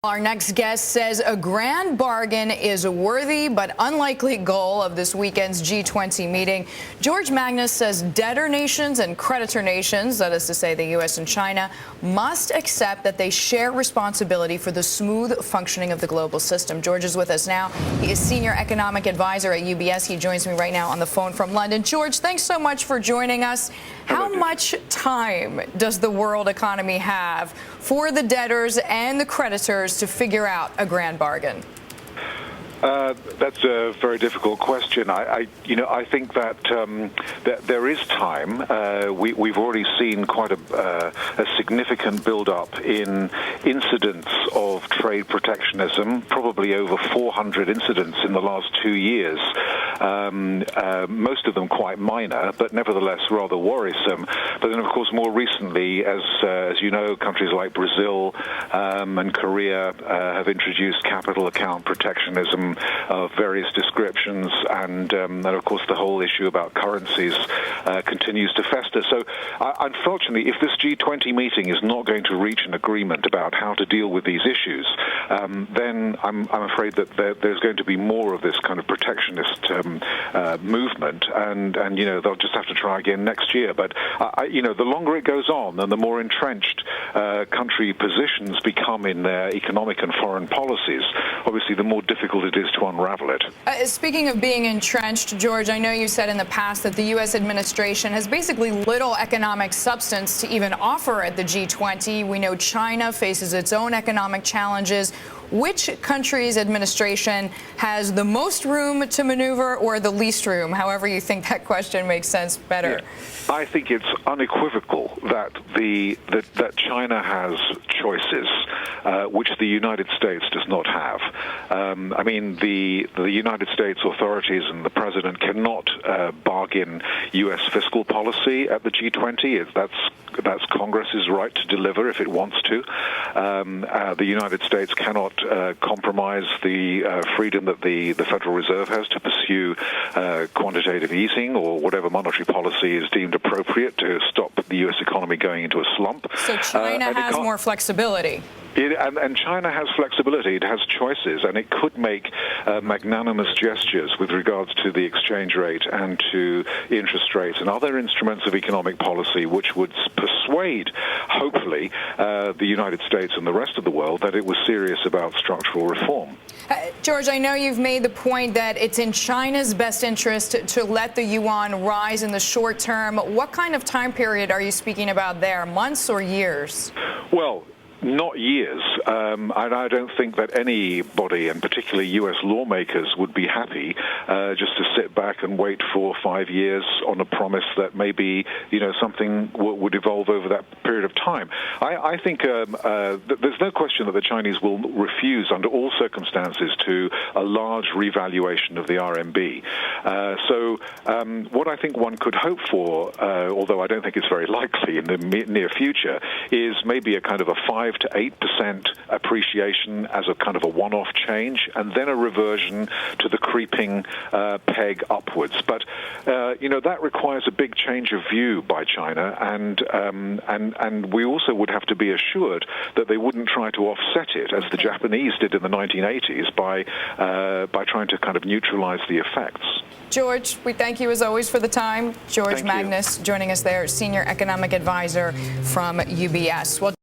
Our next guest says a grand bargain is a worthy but unlikely goal of this weekend's G20 meeting. George Magnus says debtor nations and creditor nations, that is to say the U.S. and China, must accept that they share responsibility for the smooth functioning of the global system. George is with us now. He is Senior Economic Advisor at UBS. He joins me right now on the phone from London. George, thanks so much for joining us. How much time does the world economy have for the debtors and the creditors to figure out a grand bargain? That's a very difficult question. I think that there is time. We've already seen quite a significant build-up in incidents of trade protectionism, probably over 400 incidents in the last 2 years. Most of them quite minor, but nevertheless rather worrisome. But then, of course, more recently, as you know, countries like Brazil and Korea have introduced capital account protectionism of various descriptions, and of course the whole issue about currencies continues to fester. So unfortunately, if this G20 meeting is not going to reach an agreement about how to deal with these issues, then I'm afraid that there's going to be more of this kind of protectionist movement, and they'll just have to try again next year. But the longer it goes on and the more entrenched country positions become in their economic and foreign policies, obviously the more difficult it is to unravel it. Speaking of being entrenched, George, I know you said in the past that the U.S. administration has basically little economic substance to even offer at the G20. We know China faces its own economic challenges. Which country's administration has the most room to maneuver or the least room, however you think that question makes sense better? Yeah. I think it's unequivocal that that China has choices which the United States does not have. The United States authorities and the president cannot bargain U.S. fiscal policy at the G20. That's Congress's right to deliver if it wants to. The United States cannot compromise the freedom that the Federal Reserve has to pursue quantitative easing or whatever monetary policy is deemed appropriate to stop the U.S. economy going into a slump. So China has more flexibility. And China has flexibility. It has choices, and it could make magnanimous gestures with regards to the exchange rate and to interest rates and other instruments of economic policy which would persuade, hopefully, the United States and the rest of the world that it was serious about structural reform. George, I know you've made the point that it's in China's best interest to let the yuan rise in the short term. What kind of time period are you speaking about there, months or years? Well, not years. And I don't think that anybody, and particularly U.S. lawmakers, would be happy just to sit back and wait for 5 years on a promise that maybe something would evolve over that period of time. I think there's no question that the Chinese will refuse under all circumstances to a large revaluation of the RMB. So what I think one could hope for, although I don't think it's very likely in the near future, is maybe a kind of a 5 to 8% appreciation as a kind of a one-off change, and then a reversion to the creeping peg upwards. But that requires a big change of view by China, and we also would have to be assured that they wouldn't try to offset it as the Japanese did in the 1980s by trying to kind of neutralize the effects. George, we thank you as always for the time. George Magnus joining us there, Senior Economic Advisor from UBS. Well,